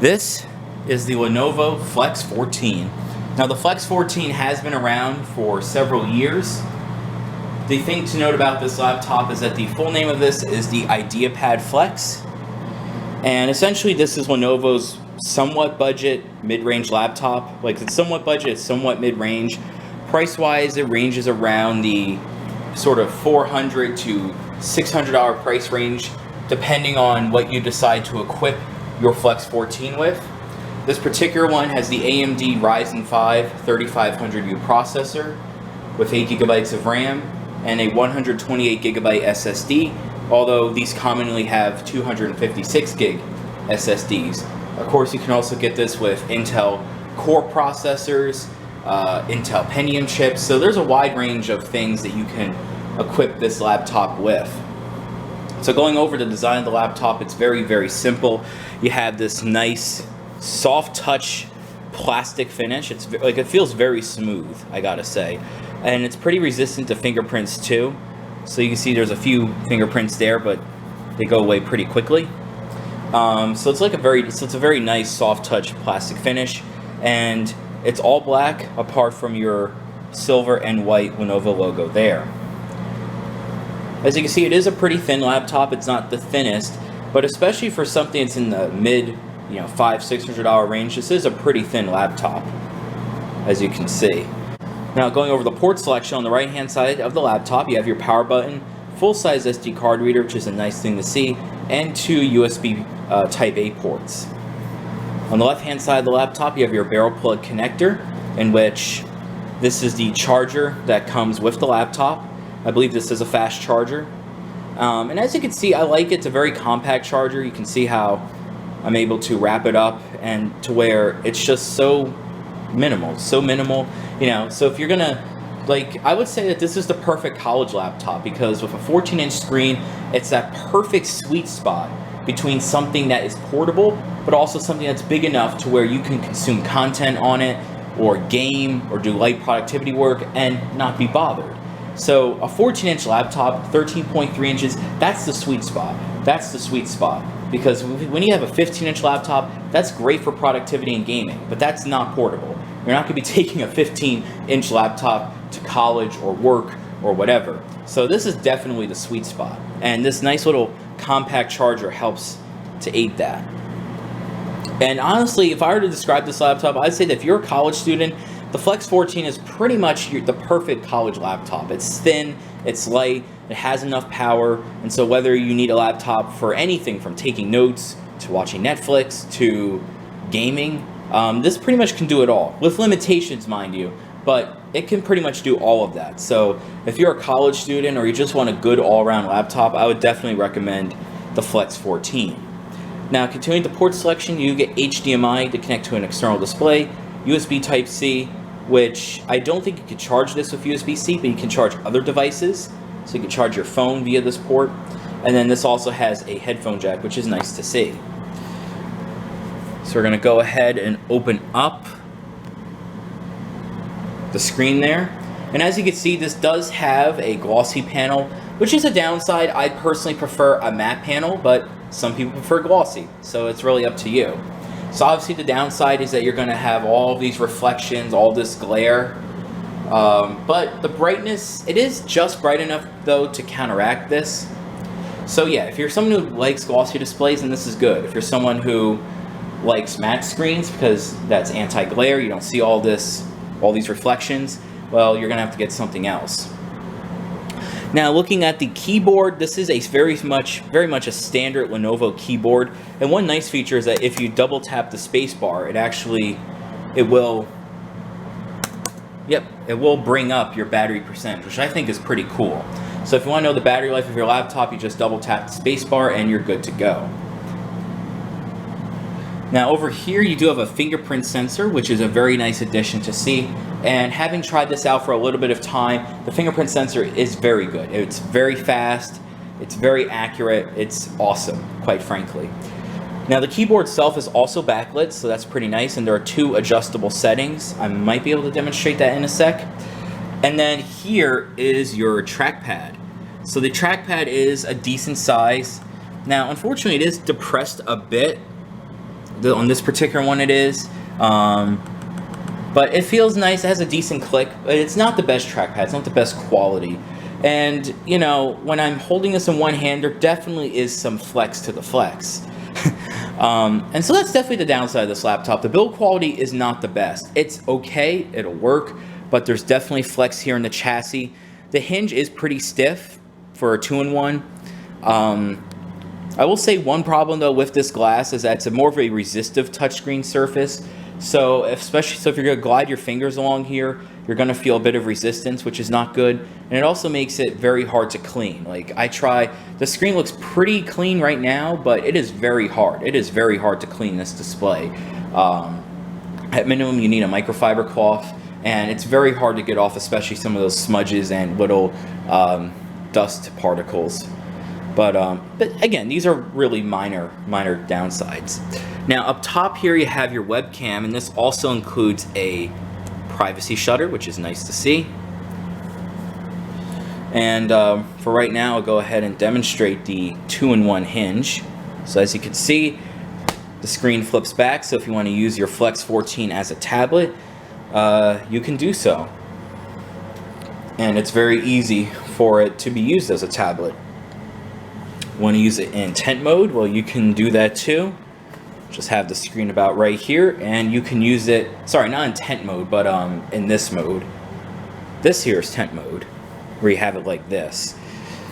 This is the Lenovo Flex 14. Now the Flex 14 has been around for several years. The thing to note about this laptop is that the full name of this is the IdeaPad Flex. And essentially this is Lenovo's somewhat budget mid-range laptop. Like, it's somewhat budget, it's somewhat mid-range. Price-wise, it ranges around the sort of $400 to $600 price range, depending on what you decide to equip your Flex 14 with. This particular one has the AMD Ryzen 5 3500U processor with 8 GB of RAM and a 128 GB SSD, although these commonly have 256 gig SSDs. Of course, you can also get this with Intel Core processors, Intel Pentium chips, so there's a wide range of things that you can equip this laptop with. So going over the design of the laptop, it's very, very simple. You have this nice soft touch plastic finish. It's like, it feels very smooth, I gotta say. And it's pretty resistant to fingerprints too. So you can see there's a few fingerprints there, but they go away pretty quickly. So it's a very nice soft touch plastic finish, and it's all black apart from your silver and white Lenovo logo there. As you can see, it is a pretty thin laptop. It's not the thinnest, but especially for something that's in the mid, $500-600 range, this is a pretty thin laptop, as you can see. Now, going over the port selection, on the right hand side of the laptop, you have your power button, full-size SD card reader, which is a nice thing to see, and 2 USB Type A ports. On the left hand side of the laptop, you have your barrel plug connector, in which this is the charger that comes with the laptop. I believe this is a fast charger. And as you can see, I like it. It's a very compact charger. You can see how I'm able to wrap it up and to where it's just so minimal. So if you're gonna, I would say that this is the perfect college laptop, because with a 14-inch screen, it's that perfect sweet spot between something that is portable, but also something that's big enough to where you can consume content on it, or game, or do light productivity work, and not be bothered. So a 14-inch laptop, 13.3 inches, that's the sweet spot. That's the sweet spot. Because when you have a 15-inch laptop, that's great for productivity and gaming, but that's not portable. You're not going to be taking a 15-inch laptop to college or work or whatever. So this is definitely the sweet spot. And this nice little compact charger helps to aid that. And honestly, if I were to describe this laptop, I'd say that if you're a college student, the Flex 14 is pretty much the perfect college laptop. It's thin, it's light, it has enough power, and so whether you need a laptop for anything from taking notes to watching Netflix to gaming, this pretty much can do it all. With limitations, mind you, but it can pretty much do all of that. So if you're a college student or you just want a good all-around laptop, I would definitely recommend the Flex 14. Now, continuing the port selection, you get HDMI to connect to an external display, USB Type-C, which I don't think you can charge this with USB-C, but you can charge other devices. So you can charge your phone via this port. And then this also has a headphone jack, which is nice to see. So we're gonna go ahead and open up the screen there. And as you can see, this does have a glossy panel, which is a downside. I personally prefer a matte panel, but some people prefer glossy. So it's really up to you. So obviously the downside is that you're going to have all of these reflections, all this glare, but the brightness, it is just bright enough though to counteract this. So yeah, if you're someone who likes glossy displays, then this is good. If you're someone who likes matte screens because that's anti-glare, you don't see all these reflections, well, you're going to have to get something else. Now, looking at the keyboard, this is a very much a standard Lenovo keyboard. And one nice feature is that if you double tap the space bar, it will bring up your battery percentage, which I think is pretty cool. So if you want to know the battery life of your laptop, you just double tap the space bar and you're good to go. Now over here, you do have a fingerprint sensor, which is a very nice addition to see. And having tried this out for a little bit of time, the fingerprint sensor is very good. It's very fast, it's very accurate, it's awesome, quite frankly. Now the keyboard itself is also backlit, so that's pretty nice, and there are 2 adjustable settings. I might be able to demonstrate that in a sec. And then here is your trackpad. So the trackpad is a decent size. Now unfortunately it is depressed a bit On this particular one it is. But it feels nice. It has a decent click, but it's not the best trackpad. It's not the best quality. And, you know, when I'm holding this in one hand, there definitely is some flex to the Flex. And so that's definitely the downside of this laptop. The build quality is not the best. It's okay, it'll work, but there's definitely flex here in the chassis. The hinge is pretty stiff for a 2-in-1. I will say one problem though with this glass is that it's a more of a resistive touchscreen surface. So especially if you're gonna glide your fingers along here, you're gonna feel a bit of resistance, which is not good. And it also makes it very hard to clean. Like the screen looks pretty clean right now, but it is very hard. It is very hard to clean this display. At minimum, you need a microfiber cloth, and it's very hard to get off, especially some of those smudges and little dust particles. But again, these are really minor downsides. Now up top here you have your webcam, and this also includes a privacy shutter, which is nice to see. And for right now, I'll go ahead and demonstrate the 2-in-1 hinge. So as you can see, the screen flips back, so if you want to use your Flex 14 as a tablet, you can do so. And it's very easy for it to be used as a tablet. Want to use it in tent mode? Well, you can do that too. Just have the screen about right here, and you can use it, sorry, not in tent mode, but in this mode. This here is tent mode, where you have it like this.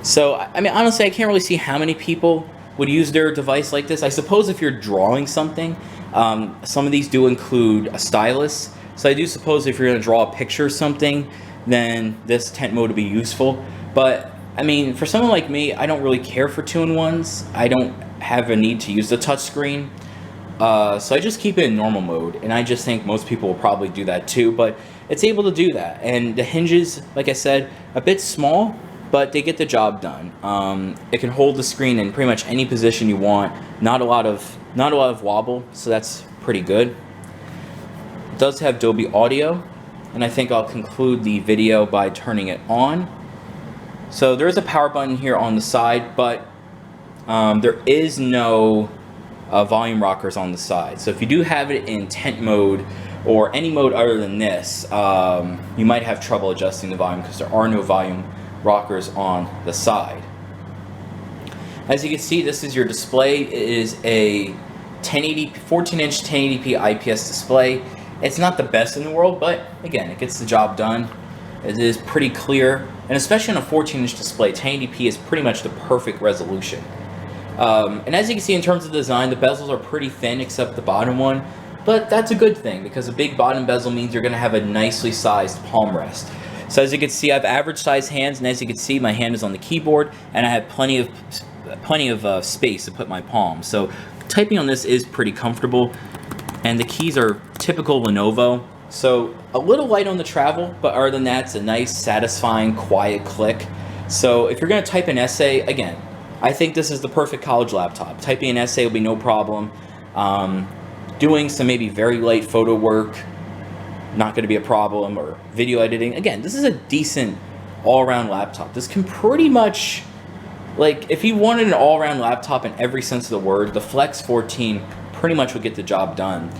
So, I mean, honestly, I can't really see how many people would use their device like this. I suppose if you're drawing something, some of these do include a stylus. So I do suppose if you're going to draw a picture or something, then this tent mode would be useful. But I mean, for someone like me, I don't really care for 2-in-1s. I don't have a need to use the touchscreen. So I just keep it in normal mode, and I just think most people will probably do that too, but it's able to do that. And the hinges, like I said, a bit small, but they get the job done. It can hold the screen in pretty much any position you want. Not a lot of wobble, so that's pretty good. It does have Dolby Audio, and I think I'll conclude the video by turning it on. So there is a power button here on the side, but there is no volume rockers on the side. So if you do have it in tent mode or any mode other than this, you might have trouble adjusting the volume because there are no volume rockers on the side. As you can see, this is your display. It is a 14-inch 1080p IPS display. It's not the best in the world, but again, it gets the job done. It is pretty clear, and especially on a 14-inch display, 1080p is pretty much the perfect resolution. And as you can see in terms of design, the bezels are pretty thin except the bottom one, but that's a good thing because a big bottom bezel means you're going to have a nicely sized palm rest. So as you can see, I have average sized hands, and as you can see, my hand is on the keyboard, and I have plenty of space to put my palm. So typing on this is pretty comfortable, and the keys are typical Lenovo. So a little light on the travel, but other than that, it's a nice, satisfying, quiet click. So if you're going to type an essay, again, I think this is the perfect college laptop. Typing an essay will be no problem. Doing some maybe very light photo work, not going to be a problem, or video editing. Again, this is a decent all-around laptop. This can pretty much, like, if you wanted an all-around laptop in every sense of the word, the Flex 14 pretty much would get the job done.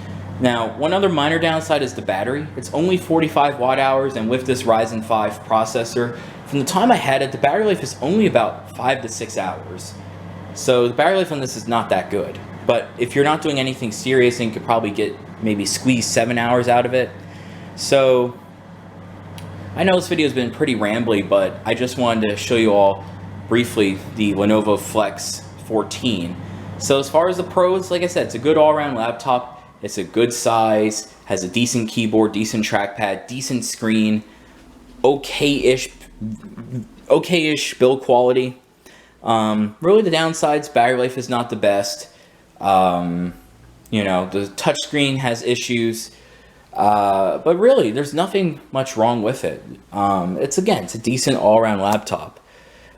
Now, one other minor downside is the battery. It's only 45 watt hours, and with this Ryzen 5 processor, from the time I had it, the battery life is only about 5 to 6 hours. So the battery life on this is not that good. But if you're not doing anything serious, then you could probably get maybe squeeze 7 hours out of it. So I know this video has been pretty rambly, but I just wanted to show you all briefly the Lenovo Flex 14. So as far as the pros, like I said, it's a good all-around laptop. It's a good size, has a decent keyboard, decent trackpad, decent screen, okay-ish build quality. Really the downsides, battery life is not the best. You know, the touchscreen has issues, but really there's nothing much wrong with it. It's a decent all-around laptop.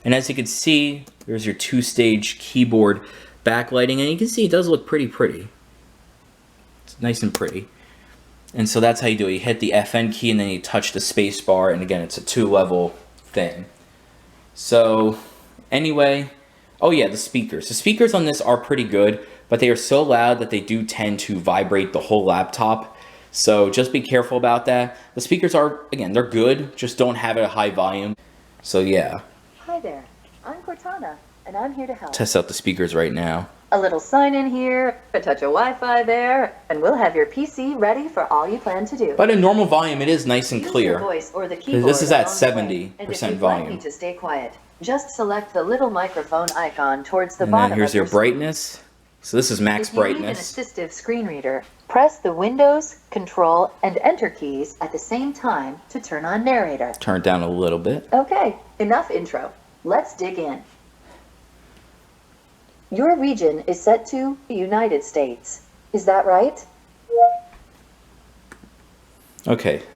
And as you can see, there's your two-stage keyboard backlighting, and you can see it does look pretty. It's nice and pretty. And so that's how you do it. You hit the FN key and then you touch the space bar, and again, it's a 2-level thing. So anyway, oh yeah, the speakers. The speakers on this are pretty good, but they are so loud that they do tend to vibrate the whole laptop. So just be careful about that. The speakers are, again, they're good, just don't have it at high volume. So yeah. Hi there, I'm Cortana, and I'm here to help. Test out the speakers right now. A little sign in here, a touch of Wi-Fi there, and we'll have your PC ready for all you plan to do. But in normal volume, it is nice and Use clear. your voice or the keyboard This is at along the way. 70% And if you'd volume. like me to stay quiet, just select the little microphone icon towards the And bottom then here's of your screen. brightness. So this is max If you need an brightness. assistive screen reader, press the Windows, Control, and Enter keys at the same time to turn on narrator. Turn it down a little bit. Okay, enough intro. Let's dig in. Your region is set to the United States. Is that right? Okay,